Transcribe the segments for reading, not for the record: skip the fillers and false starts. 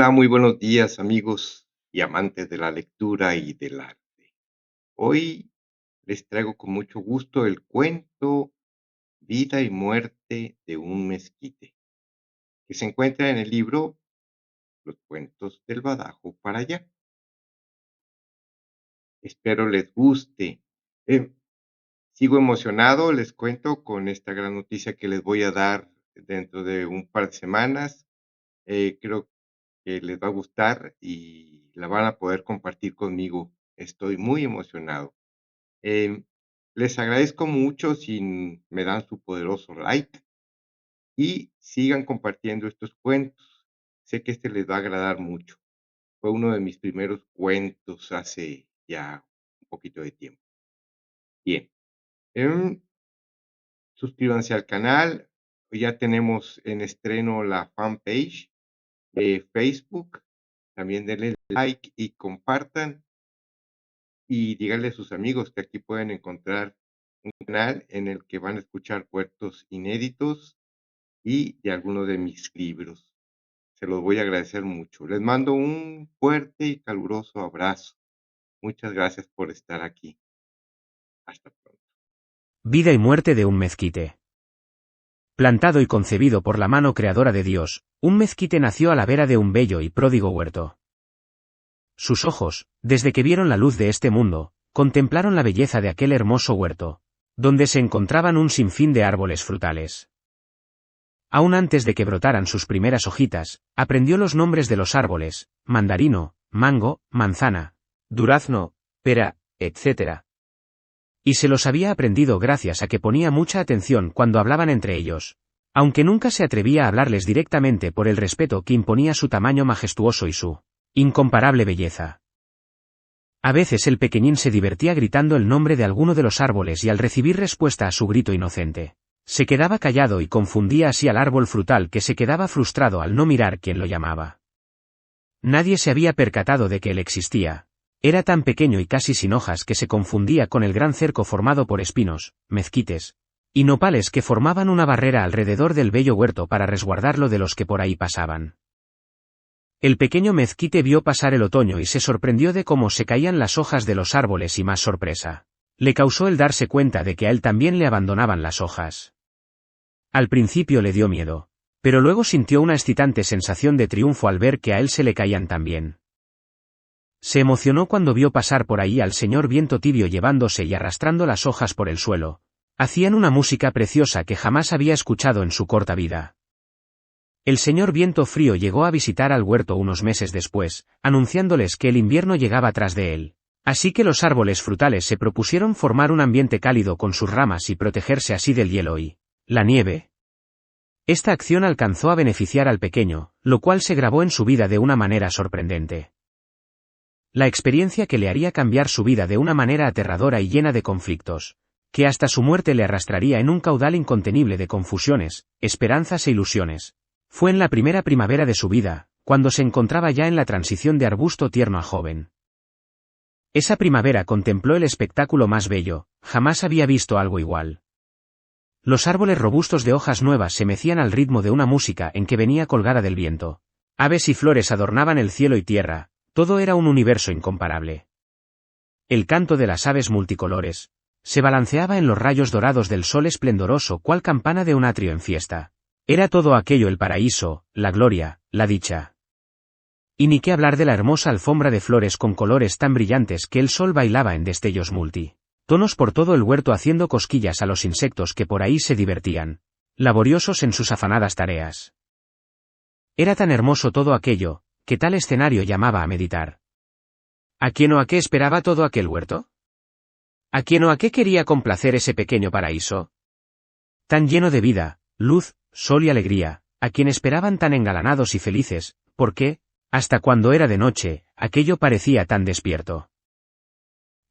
Hola, muy buenos días, amigos y amantes de la lectura y del arte. Hoy les traigo con mucho gusto el cuento Vida y muerte de un mezquite, que se encuentra en el libro Los cuentos del Badajo para allá. Espero les guste. Eh, Sigo emocionado, les cuento, con esta gran noticia que les voy a dar dentro de un par de semanas. Creo que les va a gustar y la van a poder compartir conmigo. Estoy muy emocionado. Em, Les agradezco mucho si me dan su poderoso like y sigan compartiendo estos cuentos. Sé que este les va a agradar mucho. Fue uno de mis primeros cuentos hace ya un poquito de tiempo. Bien, em, suscríbanse al canal. Ya tenemos en estreno la fanpage de Facebook. También denle like y compartan. Y díganle a sus amigos que aquí pueden encontrar un canal en el que van a escuchar cuentos inéditos y de algunos de mis libros. Se los voy a agradecer mucho. Les mando un fuerte y caluroso abrazo. Muchas gracias por estar aquí. Hasta pronto. Vida y muerte de un mezquite. Plantado y concebido por la mano creadora de Dios, un mezquite nació a la vera de un bello y pródigo huerto. Sus ojos, desde que vieron la luz de este mundo, contemplaron la belleza de aquel hermoso huerto, donde se encontraban un sinfín de árboles frutales. Aún antes de que brotaran sus primeras hojitas, aprendió los nombres de los árboles: mandarino, mango, manzana, durazno, pera, etc. Y se los había aprendido gracias a que ponía mucha atención cuando hablaban entre ellos, aunque nunca se atrevía a hablarles directamente por el respeto que imponía su tamaño majestuoso y su incomparable belleza. A veces el pequeñín se divertía gritando el nombre de alguno de los árboles y al recibir respuesta a su grito inocente, se quedaba callado y confundía así al árbol frutal, que se quedaba frustrado al no mirar quién lo llamaba. Nadie se había percatado de que él existía. Era tan pequeño y casi sin hojas que se confundía con el gran cerco formado por espinos, mezquites y nopales que formaban una barrera alrededor del bello huerto para resguardarlo de los que por ahí pasaban. El pequeño mezquite vio pasar el otoño y se sorprendió de cómo se caían las hojas de los árboles, y más sorpresa le causó el darse cuenta de que a él también le abandonaban las hojas. Al principio le dio miedo, pero luego sintió una excitante sensación de triunfo al ver que a él se le caían también. Se emocionó cuando vio pasar por ahí al señor viento tibio llevándose y arrastrando las hojas por el suelo. Hacían una música preciosa que jamás había escuchado en su corta vida. El señor viento frío llegó a visitar al huerto unos meses después, anunciándoles que el invierno llegaba tras de él. Así que los árboles frutales se propusieron formar un ambiente cálido con sus ramas y protegerse así del hielo y la nieve. Esta acción alcanzó a beneficiar al pequeño, lo cual se grabó en su vida de una manera sorprendente. La experiencia que le haría cambiar su vida de una manera aterradora y llena de conflictos, que hasta su muerte le arrastraría en un caudal incontenible de confusiones, esperanzas e ilusiones. Fue en la primera primavera de su vida, cuando se encontraba ya en la transición de arbusto tierno a joven. Esa primavera contempló el espectáculo más bello, jamás había visto algo igual. Los árboles robustos de hojas nuevas se mecían al ritmo de una música en que venía colgada del viento. Aves y flores adornaban el cielo y tierra, todo era un universo incomparable. El canto de las aves multicolores se balanceaba en los rayos dorados del sol esplendoroso cual campana de un atrio en fiesta. Era todo aquello el paraíso, la gloria, la dicha. Y ni qué hablar de la hermosa alfombra de flores con colores tan brillantes que el sol bailaba en destellos tonos por todo el huerto, haciendo cosquillas a los insectos que por ahí se divertían, laboriosos en sus afanadas tareas. Era tan hermoso todo aquello, que tal escenario llamaba a meditar. ¿A quién o a qué esperaba todo aquel huerto? ¿A quién o a qué quería complacer ese pequeño paraíso? Tan lleno de vida, luz, sol y alegría, a quien esperaban tan engalanados y felices, ¿por qué? Hasta cuando era de noche, aquello parecía tan despierto.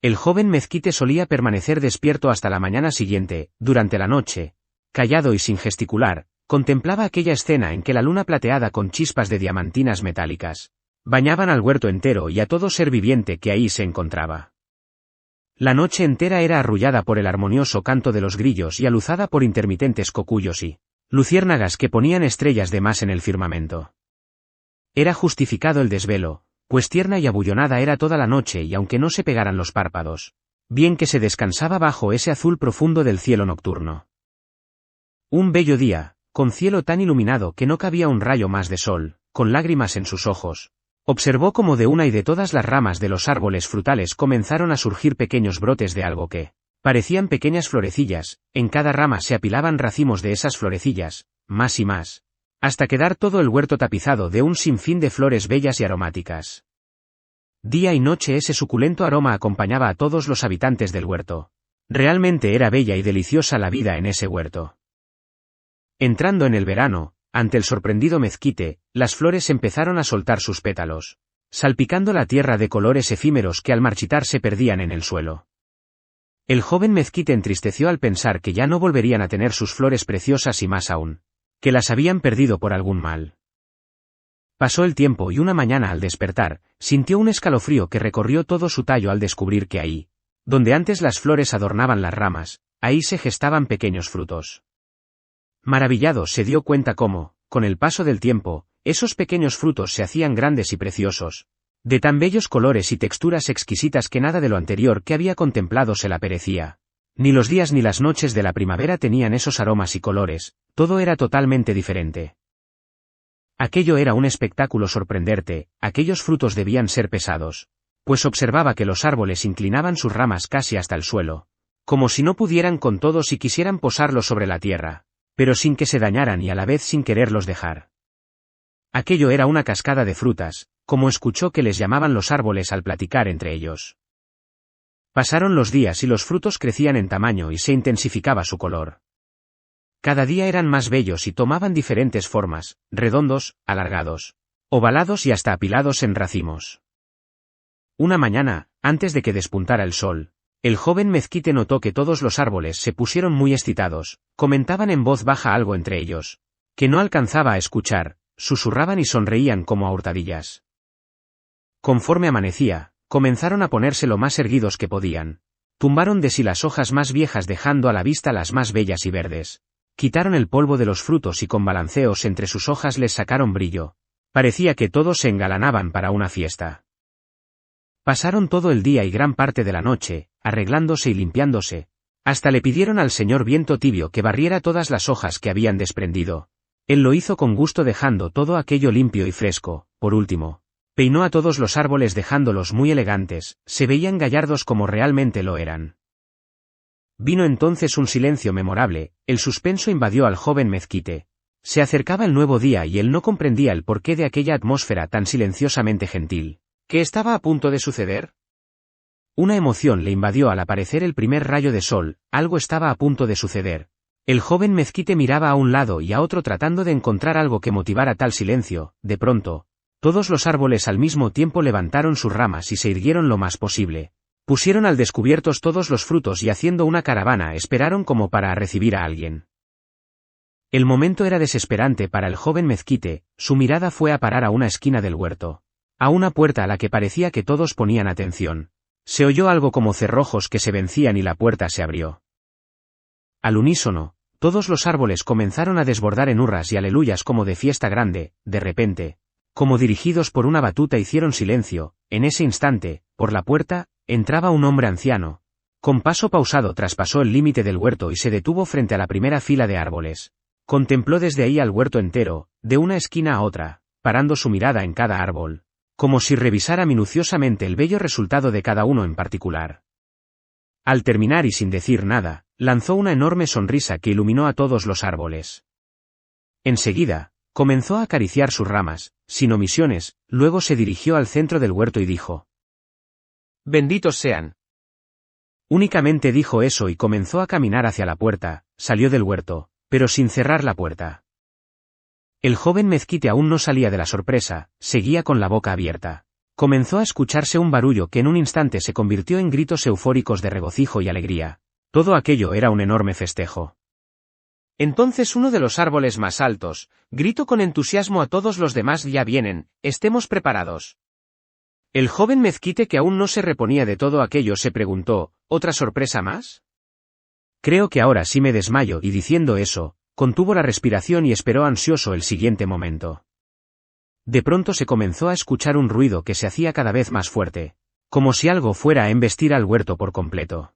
El joven mezquite solía permanecer despierto hasta la mañana siguiente. Durante la noche, callado y sin gesticular, contemplaba aquella escena en que la luna plateada con chispas de diamantinas metálicas bañaban al huerto entero y a todo ser viviente que ahí se encontraba. La noche entera era arrullada por el armonioso canto de los grillos y aluzada por intermitentes cocuyos y luciérnagas que ponían estrellas de más en el firmamento. Era justificado el desvelo, pues tierna y abullonada era toda la noche y aunque no se pegaran los párpados, bien que se descansaba bajo ese azul profundo del cielo nocturno. Un bello día, con cielo tan iluminado que no cabía un rayo más de sol, con lágrimas en sus ojos, observó como de una y de todas las ramas de los árboles frutales comenzaron a surgir pequeños brotes de algo que parecían pequeñas florecillas, en cada rama se apilaban racimos de esas florecillas, más y más, hasta quedar todo el huerto tapizado de un sinfín de flores bellas y aromáticas. Día y noche ese suculento aroma acompañaba a todos los habitantes del huerto. Realmente era bella y deliciosa la vida en ese huerto. Entrando en el verano, ante el sorprendido mezquite, las flores empezaron a soltar sus pétalos, salpicando la tierra de colores efímeros que al marchitar se perdían en el suelo. El joven mezquite entristeció al pensar que ya no volverían a tener sus flores preciosas y más aún, que las habían perdido por algún mal. Pasó el tiempo y una mañana al despertar, sintió un escalofrío que recorrió todo su tallo al descubrir que ahí, donde antes las flores adornaban las ramas, ahí se gestaban pequeños frutos. Maravillado se dio cuenta cómo, con el paso del tiempo, esos pequeños frutos se hacían grandes y preciosos, de tan bellos colores y texturas exquisitas que nada de lo anterior que había contemplado se la perecía. Ni los días ni las noches de la primavera tenían esos aromas y colores, todo era totalmente diferente. Aquello era un espectáculo sorprendente, aquellos frutos debían ser pesados, pues observaba que los árboles inclinaban sus ramas casi hasta el suelo, como si no pudieran con todo si quisieran posarlos sobre la tierra, pero sin que se dañaran y a la vez sin quererlos dejar. Aquello era una cascada de frutas, como escuchó que les llamaban los árboles al platicar entre ellos. Pasaron los días y los frutos crecían en tamaño y se intensificaba su color. Cada día eran más bellos y tomaban diferentes formas, redondos, alargados, ovalados y hasta apilados en racimos. Una mañana, antes de que despuntara el sol, el joven mezquite notó que todos los árboles se pusieron muy excitados, comentaban en voz baja algo entre ellos, que no alcanzaba a escuchar, susurraban y sonreían como a hurtadillas. Conforme amanecía, comenzaron a ponerse lo más erguidos que podían. Tumbaron de sí las hojas más viejas dejando a la vista las más bellas y verdes. Quitaron el polvo de los frutos y con balanceos entre sus hojas les sacaron brillo. Parecía que todos se engalanaban para una fiesta. Pasaron todo el día y gran parte de la noche, arreglándose y limpiándose, hasta le pidieron al señor viento tibio que barriera todas las hojas que habían desprendido. Él lo hizo con gusto dejando todo aquello limpio y fresco. Por último, peinó a todos los árboles dejándolos muy elegantes, se veían gallardos como realmente lo eran. Vino entonces un silencio memorable, el suspenso invadió al joven mezquite. Se acercaba el nuevo día y él no comprendía el porqué de aquella atmósfera tan silenciosamente gentil. ¿Qué estaba a punto de suceder? Una emoción le invadió al aparecer el primer rayo de sol, algo estaba a punto de suceder. El joven mezquite miraba a un lado y a otro tratando de encontrar algo que motivara tal silencio. De pronto, todos los árboles al mismo tiempo levantaron sus ramas y se irguieron lo más posible. Pusieron al descubierto todos los frutos y haciendo una caravana esperaron como para recibir a alguien. El momento era desesperante para el joven mezquite, su mirada fue a parar a una esquina del huerto. A una puerta a la que parecía que todos ponían atención. Se oyó algo como cerrojos que se vencían y la puerta se abrió. Al unísono, todos los árboles comenzaron a desbordar en hurras y aleluyas como de fiesta grande. De repente, como dirigidos por una batuta hicieron silencio. En ese instante, por la puerta, entraba un hombre anciano. Con paso pausado traspasó el límite del huerto y se detuvo frente a la primera fila de árboles. Contempló desde ahí al huerto entero, de una esquina a otra, parando su mirada en cada árbol, como si revisara minuciosamente el bello resultado de cada uno en particular. Al terminar y sin decir nada, lanzó una enorme sonrisa que iluminó a todos los árboles. Enseguida, comenzó a acariciar sus ramas, sin omisiones, luego se dirigió al centro del huerto y dijo: «Benditos sean». Únicamente dijo eso y comenzó a caminar hacia la puerta, salió del huerto, pero sin cerrar la puerta. El joven mezquite aún no salía de la sorpresa, seguía con la boca abierta. Comenzó a escucharse un barullo que en un instante se convirtió en gritos eufóricos de regocijo y alegría. Todo aquello era un enorme festejo. Entonces uno de los árboles más altos, gritó con entusiasmo a todos los demás: «Ya vienen, estemos preparados». El joven mezquite que aún no se reponía de todo aquello se preguntó: ¿otra sorpresa más? Creo que ahora sí me desmayo, y diciendo eso, contuvo la respiración y esperó ansioso el siguiente momento. De pronto se comenzó a escuchar un ruido que se hacía cada vez más fuerte, como si algo fuera a embestir al huerto por completo.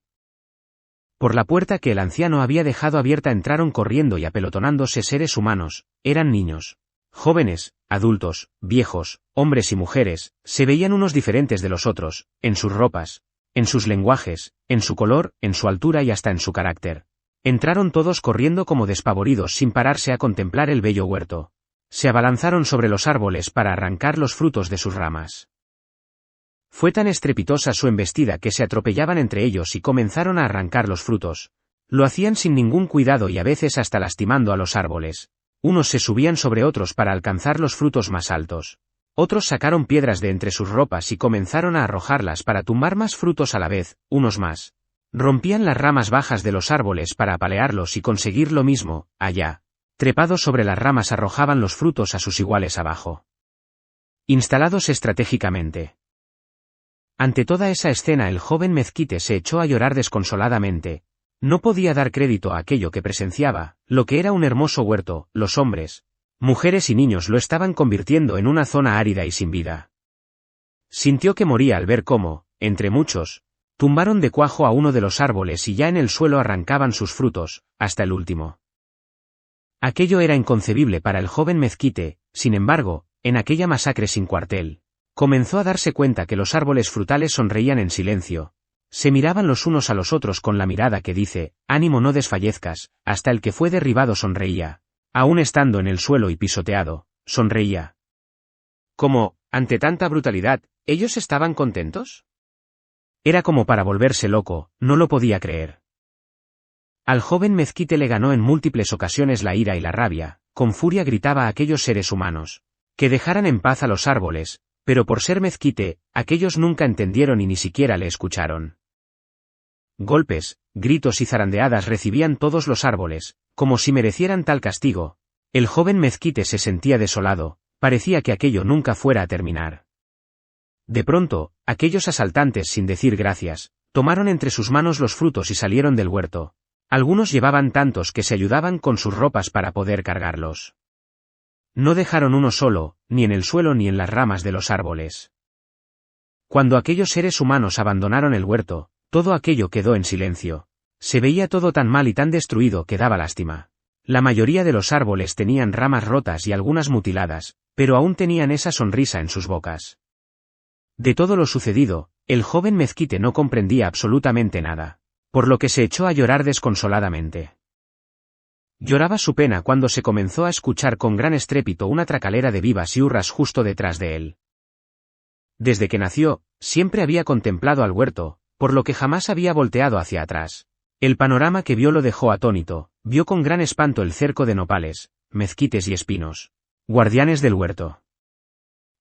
Por la puerta que el anciano había dejado abierta entraron corriendo y apelotonándose seres humanos, eran niños, jóvenes, adultos, viejos, hombres y mujeres, se veían unos diferentes de los otros, en sus ropas, en sus lenguajes, en su color, en su altura y hasta en su carácter. Entraron todos corriendo como despavoridos sin pararse a contemplar el bello huerto. Se abalanzaron sobre los árboles para arrancar los frutos de sus ramas. Fue tan estrepitosa su embestida que se atropellaban entre ellos y comenzaron a arrancar los frutos. Lo hacían sin ningún cuidado y a veces hasta lastimando a los árboles. Unos se subían sobre otros para alcanzar los frutos más altos. Otros sacaron piedras de entre sus ropas y comenzaron a arrojarlas para tumbar más frutos a la vez, unos más. Rompían las ramas bajas de los árboles para apalearlos y conseguir lo mismo, allá. Trepados sobre las ramas arrojaban los frutos a sus iguales abajo. Instalados estratégicamente. Ante toda esa escena el joven mezquite se echó a llorar desconsoladamente. No podía dar crédito a aquello que presenciaba, lo que era un hermoso huerto, los hombres, mujeres y niños lo estaban convirtiendo en una zona árida y sin vida. Sintió que moría al ver cómo, entre muchos, tumbaron de cuajo a uno de los árboles y ya en el suelo arrancaban sus frutos, hasta el último. Aquello era inconcebible para el joven mezquite, sin embargo, en aquella masacre sin cuartel, comenzó a darse cuenta que los árboles frutales sonreían en silencio. Se miraban los unos a los otros con la mirada que dice, ánimo no desfallezcas, hasta el que fue derribado sonreía. Aún estando en el suelo y pisoteado, sonreía. ¿Cómo, ante tanta brutalidad, ellos estaban contentos? Era como para volverse loco, no lo podía creer. Al joven mezquite le ganó en múltiples ocasiones la ira y la rabia, con furia gritaba a aquellos seres humanos, que dejaran en paz a los árboles, pero por ser mezquite, aquellos nunca entendieron y ni siquiera le escucharon. Golpes, gritos y zarandeadas recibían todos los árboles, como si merecieran tal castigo. El joven mezquite se sentía desolado, parecía que aquello nunca fuera a terminar. De pronto, aquellos asaltantes sin decir gracias, tomaron entre sus manos los frutos y salieron del huerto. Algunos llevaban tantos que se ayudaban con sus ropas para poder cargarlos. No dejaron uno solo, ni en el suelo ni en las ramas de los árboles. Cuando aquellos seres humanos abandonaron el huerto, todo aquello quedó en silencio. Se veía todo tan mal y tan destruido que daba lástima. La mayoría de los árboles tenían ramas rotas y algunas mutiladas, pero aún tenían esa sonrisa en sus bocas. De todo lo sucedido, el joven mezquite no comprendía absolutamente nada, por lo que se echó a llorar desconsoladamente. Lloraba su pena cuando se comenzó a escuchar con gran estrépito una tracalera de vivas y hurras justo detrás de él. Desde que nació, siempre había contemplado al huerto, por lo que jamás había volteado hacia atrás. El panorama que vio lo dejó atónito, vio con gran espanto el cerco de nopales, mezquites y espinos, guardianes del huerto.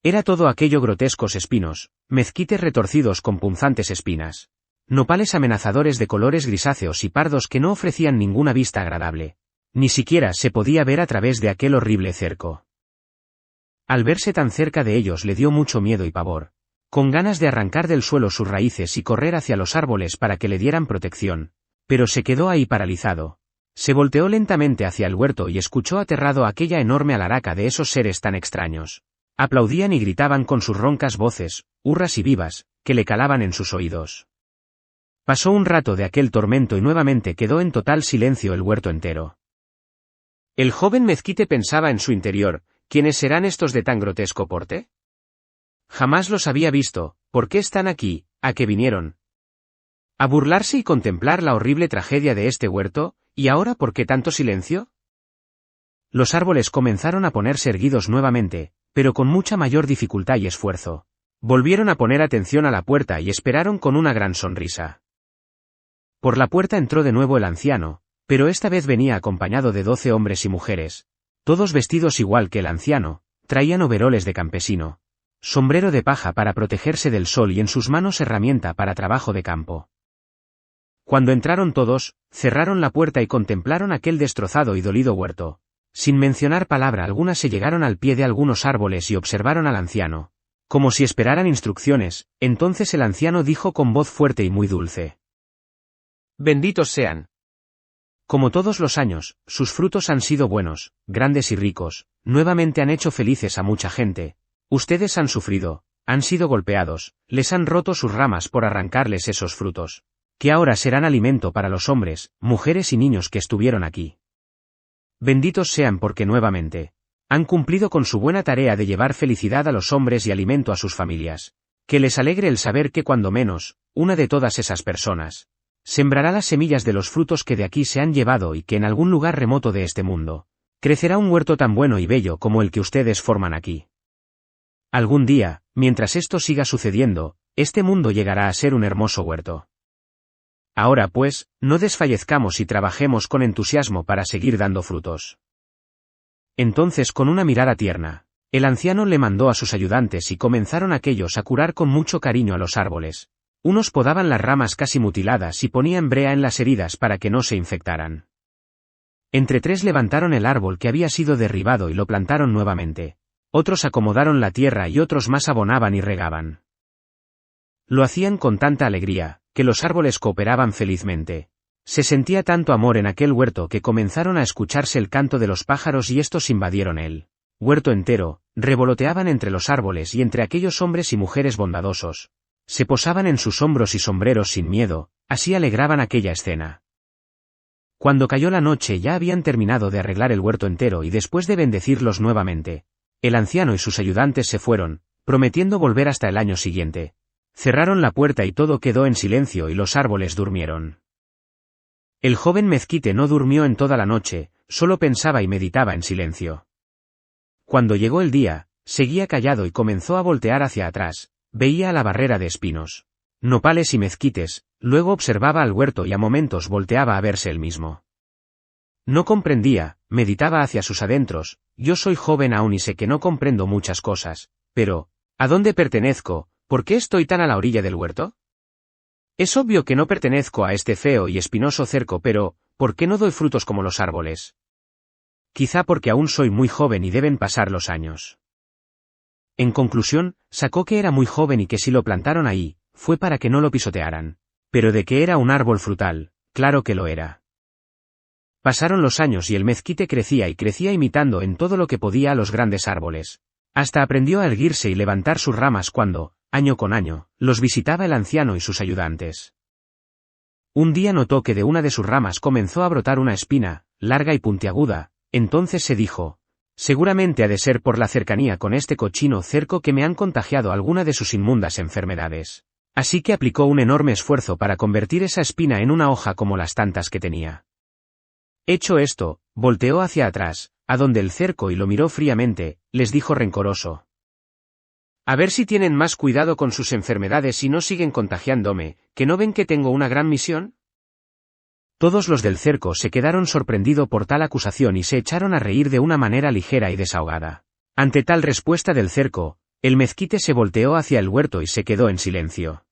Era todo aquello grotescos espinos, mezquites retorcidos con punzantes espinas, nopales amenazadores de colores grisáceos y pardos que no ofrecían ninguna vista agradable. Ni siquiera se podía ver a través de aquel horrible cerco. Al verse tan cerca de ellos le dio mucho miedo y pavor, con ganas de arrancar del suelo sus raíces y correr hacia los árboles para que le dieran protección, pero se quedó ahí paralizado. Se volteó lentamente hacia el huerto y escuchó aterrado aquella enorme alaraca de esos seres tan extraños. Aplaudían y gritaban con sus roncas voces, hurras y vivas, que le calaban en sus oídos. Pasó un rato de aquel tormento y nuevamente quedó en total silencio el huerto entero. El joven mezquite pensaba en su interior, ¿quiénes serán estos de tan grotesco porte? Jamás los había visto, ¿por qué están aquí, a qué vinieron? ¿A burlarse y contemplar la horrible tragedia de este huerto, y ahora por qué tanto silencio? Los árboles comenzaron a ponerse erguidos nuevamente, pero con mucha mayor dificultad y esfuerzo. Volvieron a poner atención a la puerta y esperaron con una gran sonrisa. Por la puerta entró de nuevo el anciano, pero esta vez venía acompañado de 12 hombres y mujeres, todos vestidos igual que el anciano, traían overoles de campesino, sombrero de paja para protegerse del sol y en sus manos herramienta para trabajo de campo. Cuando entraron todos, cerraron la puerta y contemplaron aquel destrozado y dolido huerto. Sin mencionar palabra alguna se llegaron al pie de algunos árboles y observaron al anciano, como si esperaran instrucciones. Entonces el anciano dijo con voz fuerte y muy dulce: «Benditos sean. Como todos los años, sus frutos han sido buenos, grandes y ricos, nuevamente han hecho felices a mucha gente. Ustedes han sufrido, han sido golpeados, les han roto sus ramas por arrancarles esos frutos, que ahora serán alimento para los hombres, mujeres y niños que estuvieron aquí. Benditos sean porque nuevamente han cumplido con su buena tarea de llevar felicidad a los hombres y alimento a sus familias. Que les alegre el saber que cuando menos, una de todas esas personas sembrará las semillas de los frutos que de aquí se han llevado y que en algún lugar remoto de este mundo crecerá un huerto tan bueno y bello como el que ustedes forman aquí. Algún día, mientras esto siga sucediendo, este mundo llegará a ser un hermoso huerto. Ahora pues, no desfallezcamos y trabajemos con entusiasmo para seguir dando frutos. Entonces con una mirada tierna, el anciano le mandó a sus ayudantes y comenzaron aquellos a curar con mucho cariño a los árboles. Unos podaban las ramas casi mutiladas y ponían brea en las heridas para que no se infectaran. Entre tres levantaron el árbol que había sido derribado y lo plantaron nuevamente. Otros acomodaron la tierra y otros más abonaban y regaban. Lo hacían con tanta alegría, que los árboles cooperaban felizmente. Se sentía tanto amor en aquel huerto que comenzaron a escucharse el canto de los pájaros y estos invadieron el huerto entero, revoloteaban entre los árboles y entre aquellos hombres y mujeres bondadosos. Se posaban en sus hombros y sombreros sin miedo, así alegraban aquella escena. Cuando cayó la noche ya habían terminado de arreglar el huerto entero y después de bendecirlos nuevamente, el anciano y sus ayudantes se fueron, prometiendo volver hasta el año siguiente. Cerraron la puerta y todo quedó en silencio y los árboles durmieron. El joven mezquite no durmió en toda la noche, solo pensaba y meditaba en silencio. Cuando llegó el día, seguía callado y comenzó a voltear hacia atrás, veía a la barrera de espinos, nopales y mezquites, luego observaba al huerto y a momentos volteaba a verse él mismo. No comprendía, meditaba hacia sus adentros, yo soy joven aún y sé que no comprendo muchas cosas, pero, ¿a dónde pertenezco? ¿Por qué estoy tan a la orilla del huerto? Es obvio que no pertenezco a este feo y espinoso cerco, pero, ¿por qué no doy frutos como los árboles? Quizá porque aún soy muy joven y deben pasar los años. En conclusión, sacó que era muy joven y que si lo plantaron ahí, fue para que no lo pisotearan. Pero de que era un árbol frutal, claro que lo era. Pasaron los años y el mezquite crecía y crecía imitando en todo lo que podía a los grandes árboles. Hasta aprendió a erguirse y levantar sus ramas cuando, año con año, los visitaba el anciano y sus ayudantes. Un día notó que de una de sus ramas comenzó a brotar una espina, larga y puntiaguda, entonces se dijo, seguramente ha de ser por la cercanía con este cochino cerco que me han contagiado alguna de sus inmundas enfermedades. Así que aplicó un enorme esfuerzo para convertir esa espina en una hoja como las tantas que tenía. Hecho esto, volteó hacia atrás, a donde el cerco y lo miró fríamente, les dijo rencoroso. A ver si tienen más cuidado con sus enfermedades y no siguen contagiándome, ¿que no ven que tengo una gran misión? Todos los del cerco se quedaron sorprendidos por tal acusación y se echaron a reír de una manera ligera y desahogada. Ante tal respuesta del cerco, el mezquite se volteó hacia el huerto y se quedó en silencio.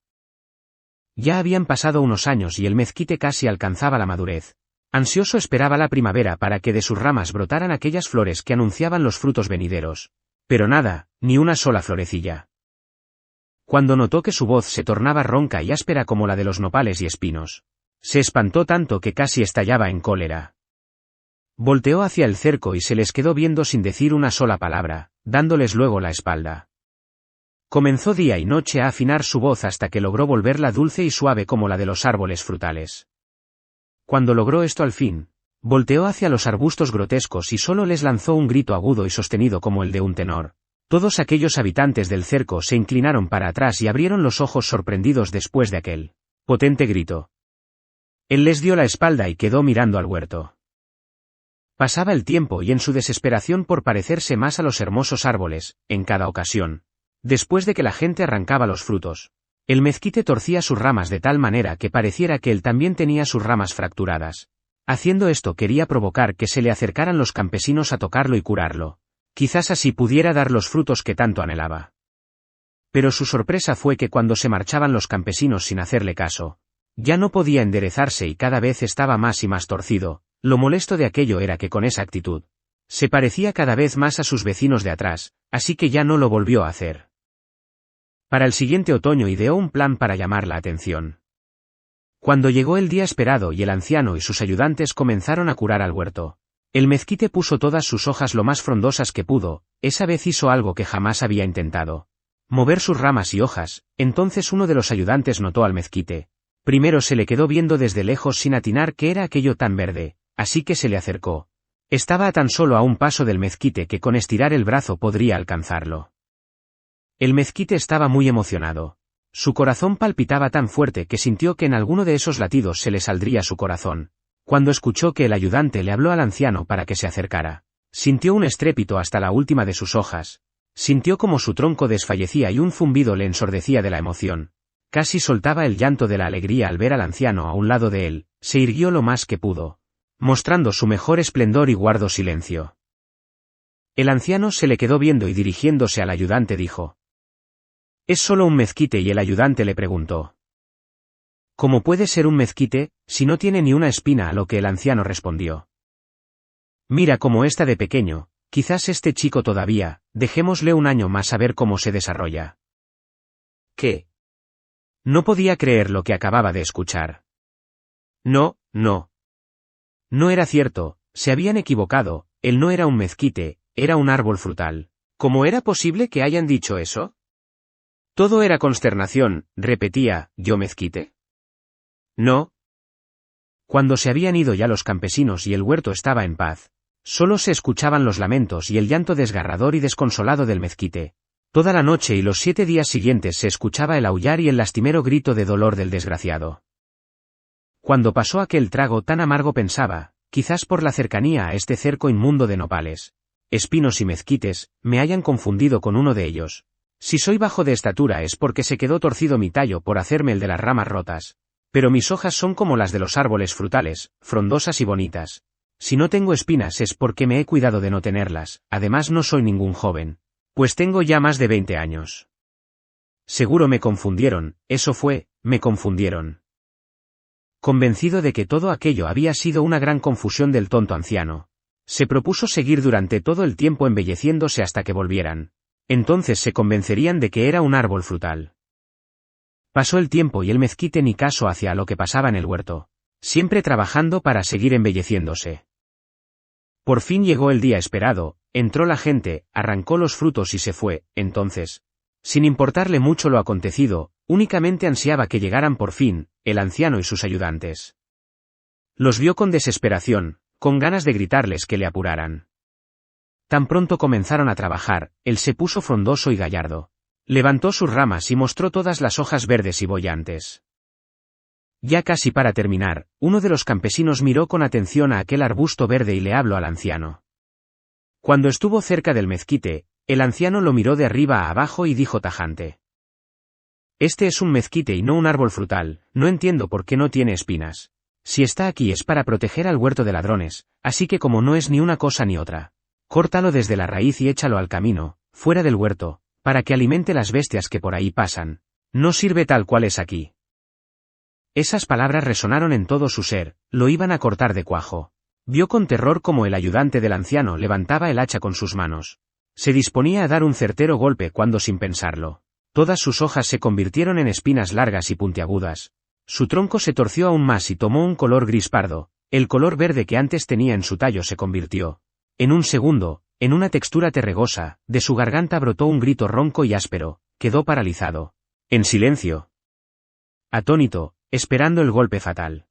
Ya habían pasado unos años y el mezquite casi alcanzaba la madurez. Ansioso esperaba la primavera para que de sus ramas brotaran aquellas flores que anunciaban los frutos venideros. Pero nada, ni una sola florecilla. Cuando notó que su voz se tornaba ronca y áspera como la de los nopales y espinos, se espantó tanto que casi estallaba en cólera. Volteó hacia el cerco y se les quedó viendo sin decir una sola palabra, dándoles luego la espalda. Comenzó día y noche a afinar su voz hasta que logró volverla dulce y suave como la de los árboles frutales. Cuando logró esto al fin, volteó hacia los arbustos grotescos y solo les lanzó un grito agudo y sostenido como el de un tenor. Todos aquellos habitantes del cerco se inclinaron para atrás y abrieron los ojos sorprendidos después de aquel potente grito. Él les dio la espalda y quedó mirando al huerto. Pasaba el tiempo y en su desesperación por parecerse más a los hermosos árboles, en cada ocasión, después de que la gente arrancaba los frutos, el mezquite torcía sus ramas de tal manera que pareciera que él también tenía sus ramas fracturadas. Haciendo esto quería provocar que se le acercaran los campesinos a tocarlo y curarlo. Quizás así pudiera dar los frutos que tanto anhelaba. Pero su sorpresa fue que cuando se marchaban los campesinos sin hacerle caso, ya no podía enderezarse y cada vez estaba más y más torcido. Lo molesto de aquello era que con esa actitud, se parecía cada vez más a sus vecinos de atrás, así que ya no lo volvió a hacer. Para el siguiente otoño ideó un plan para llamar la atención. Cuando llegó el día esperado y el anciano y sus ayudantes comenzaron a curar al huerto, el mezquite puso todas sus hojas lo más frondosas que pudo. Esa vez hizo algo que jamás había intentado: mover sus ramas y hojas. Entonces uno de los ayudantes notó al mezquite. Primero se le quedó viendo desde lejos sin atinar qué era aquello tan verde, así que se le acercó. Estaba tan solo a un paso del mezquite que con estirar el brazo podría alcanzarlo. El mezquite estaba muy emocionado. Su corazón palpitaba tan fuerte que sintió que en alguno de esos latidos se le saldría su corazón. Cuando escuchó que el ayudante le habló al anciano para que se acercara, sintió un estrépito hasta la última de sus hojas. Sintió como su tronco desfallecía y un zumbido le ensordecía de la emoción. Casi soltaba el llanto de la alegría al ver al anciano a un lado de él. Se irguió lo más que pudo, mostrando su mejor esplendor, y guardó silencio. El anciano se le quedó viendo y dirigiéndose al ayudante dijo: «¿Es solo un mezquite?». Y el ayudante le preguntó: «¿Cómo puede ser un mezquite, si no tiene ni una espina?». A lo que el anciano respondió: «Mira cómo está de pequeño, quizás esté chico todavía, dejémosle un año más a ver cómo se desarrolla». ¿Qué? No podía creer lo que acababa de escuchar. No, no. No era cierto, se habían equivocado, él no era un mezquite, era un árbol frutal. ¿Cómo era posible que hayan dicho eso? Todo era consternación. Repetía: «¿Yo mezquite? No». Cuando se habían ido ya los campesinos y el huerto estaba en paz, solo se escuchaban los lamentos y el llanto desgarrador y desconsolado del mezquite. Toda la noche y los 7 días siguientes se escuchaba el aullar y el lastimero grito de dolor del desgraciado. Cuando pasó aquel trago tan amargo pensaba: quizás por la cercanía a este cerco inmundo de nopales, espinos y mezquites, me hayan confundido con uno de ellos. Si soy bajo de estatura es porque se quedó torcido mi tallo por hacerme el de las ramas rotas. Pero mis hojas son como las de los árboles frutales, frondosas y bonitas. Si no tengo espinas es porque me he cuidado de no tenerlas. Además no soy ningún joven, pues tengo ya más de 20 años. Seguro me confundieron, eso fue, me confundieron». Convencido de que todo aquello había sido una gran confusión del tonto anciano, se propuso seguir durante todo el tiempo embelleciéndose hasta que volvieran. Entonces se convencerían de que era un árbol frutal. Pasó el tiempo y el mezquite ni caso hacía lo que pasaba en el huerto, siempre trabajando para seguir embelleciéndose. Por fin llegó el día esperado, entró la gente, arrancó los frutos y se fue. Entonces, sin importarle mucho lo acontecido, únicamente ansiaba que llegaran por fin, el anciano y sus ayudantes. Los vio con desesperación, con ganas de gritarles que le apuraran. Tan pronto comenzaron a trabajar, él se puso frondoso y gallardo. Levantó sus ramas y mostró todas las hojas verdes y bollantes. Ya casi para terminar, uno de los campesinos miró con atención a aquel arbusto verde y le habló al anciano. Cuando estuvo cerca del mezquite, el anciano lo miró de arriba a abajo y dijo tajante: «Este es un mezquite y no un árbol frutal, no entiendo por qué no tiene espinas. Si está aquí es para proteger al huerto de ladrones, así que como no es ni una cosa ni otra, córtalo desde la raíz y échalo al camino, fuera del huerto, para que alimente las bestias que por ahí pasan. No sirve tal cual es aquí». Esas palabras resonaron en todo su ser, lo iban a cortar de cuajo. Vio con terror cómo el ayudante del anciano levantaba el hacha con sus manos. Se disponía a dar un certero golpe cuando, sin pensarlo, todas sus hojas se convirtieron en espinas largas y puntiagudas. Su tronco se torció aún más y tomó un color gris pardo. El color verde que antes tenía en su tallo se convirtió, en un segundo, en una textura terregosa. De su garganta brotó un grito ronco y áspero. Quedó paralizado, en silencio, atónito, esperando el golpe fatal.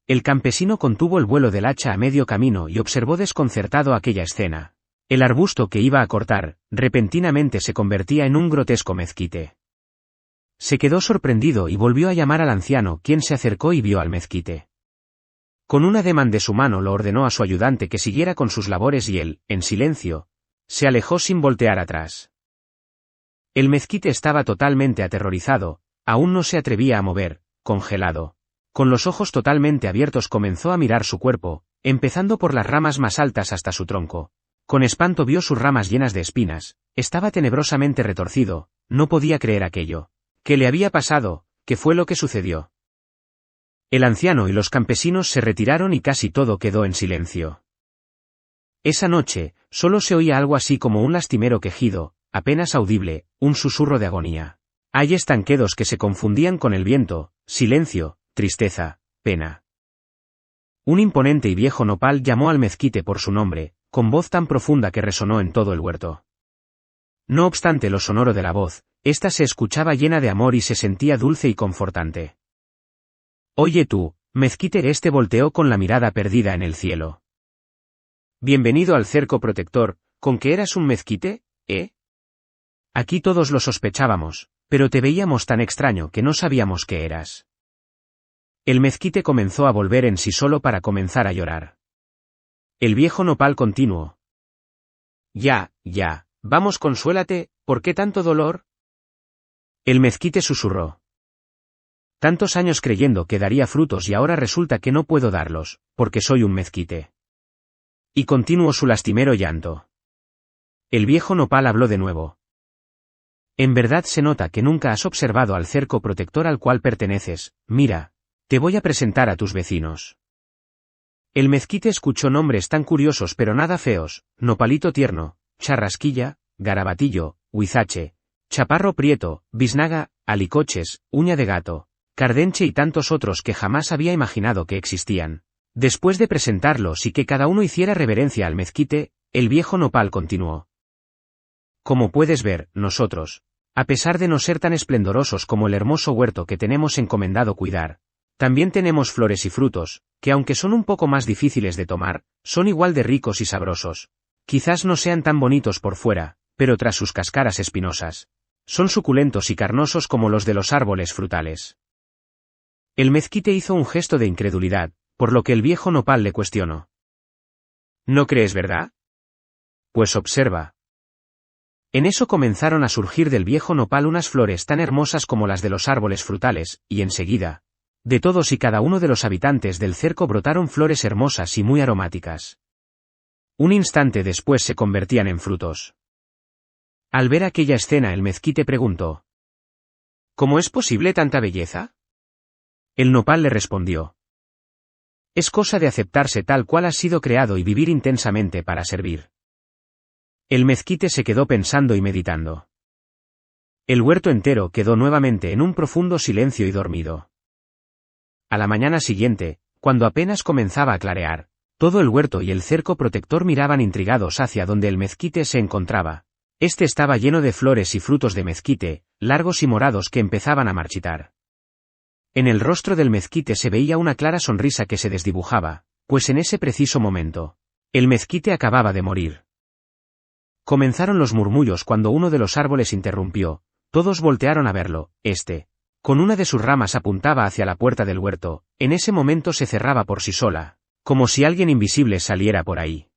El campesino contuvo el vuelo del hacha a medio camino y observó desconcertado aquella escena. El arbusto que iba a cortar, repentinamente se convertía en un grotesco mezquite. Se quedó sorprendido y volvió a llamar al anciano, quien se acercó y vio al mezquite. Con un ademán de su mano lo ordenó a su ayudante que siguiera con sus labores y él, en silencio, se alejó sin voltear atrás. El mezquite estaba totalmente aterrorizado, aún no se atrevía a mover, congelado. Con los ojos totalmente abiertos comenzó a mirar su cuerpo, empezando por las ramas más altas hasta su tronco. Con espanto vio sus ramas llenas de espinas, estaba tenebrosamente retorcido, no podía creer aquello. ¿Qué le había pasado? ¿Qué fue lo que sucedió? El anciano y los campesinos se retiraron y casi todo quedó en silencio. Esa noche, solo se oía algo así como un lastimero quejido, apenas audible, un susurro de agonía. Hay estanquedos que se confundían con el viento, silencio, tristeza, pena. Un imponente y viejo nopal llamó al mezquite por su nombre, con voz tan profunda que resonó en todo el huerto. No obstante lo sonoro de la voz, ésta se escuchaba llena de amor y se sentía dulce y confortante. Oye tú, mezquite, este volteó con la mirada perdida en el cielo. Bienvenido al cerco protector, ¿con que eras un mezquite, eh? Aquí todos lo sospechábamos, pero te veíamos tan extraño que no sabíamos qué eras. El mezquite comenzó a volver en sí solo para comenzar a llorar. El viejo nopal continuó. Ya, vamos, consuélate, ¿por qué tanto dolor? El mezquite susurró. Tantos años creyendo que daría frutos y ahora resulta que no puedo darlos, porque soy un mezquite. Y continuó su lastimero llanto. El viejo nopal habló de nuevo. En verdad se nota que nunca has observado al cerco protector al cual perteneces. Mira, te voy a presentar a tus vecinos. El mezquite escuchó nombres tan curiosos pero nada feos: Nopalito Tierno, Charrasquilla, Garabatillo, Huizache, Chaparro Prieto, Biznaga, Alicoches, Uña de Gato, Cardenche y tantos otros que jamás había imaginado que existían. Después de presentarlos y que cada uno hiciera reverencia al mezquite, el viejo nopal continuó. Como puedes ver, nosotros, a pesar de no ser tan esplendorosos como el hermoso huerto que tenemos encomendado cuidar, también tenemos flores y frutos, que aunque son un poco más difíciles de tomar, son igual de ricos y sabrosos. Quizás no sean tan bonitos por fuera, pero tras sus cáscaras espinosas, son suculentos y carnosos como los de los árboles frutales. El mezquite hizo un gesto de incredulidad, por lo que el viejo nopal le cuestionó. ¿No crees, verdad? Pues observa. En eso comenzaron a surgir del viejo nopal unas flores tan hermosas como las de los árboles frutales, y enseguida, de todos y cada uno de los habitantes del cerco brotaron flores hermosas y muy aromáticas. Un instante después se convertían en frutos. Al ver aquella escena el mezquite preguntó. ¿Cómo es posible tanta belleza? El nopal le respondió. Es cosa de aceptarse tal cual has sido creado y vivir intensamente para servir. El mezquite se quedó pensando y meditando. El huerto entero quedó nuevamente en un profundo silencio y dormido. A la mañana siguiente, cuando apenas comenzaba a clarear, todo el huerto y el cerco protector miraban intrigados hacia donde el mezquite se encontraba. Este estaba lleno de flores y frutos de mezquite, largos y morados que empezaban a marchitar. En el rostro del mezquite se veía una clara sonrisa que se desdibujaba, pues en ese preciso momento, el mezquite acababa de morir. Comenzaron los murmullos cuando uno de los árboles interrumpió, todos voltearon a verlo, con una de sus ramas apuntaba hacia la puerta del huerto, en ese momento se cerraba por sí sola, como si alguien invisible saliera por ahí.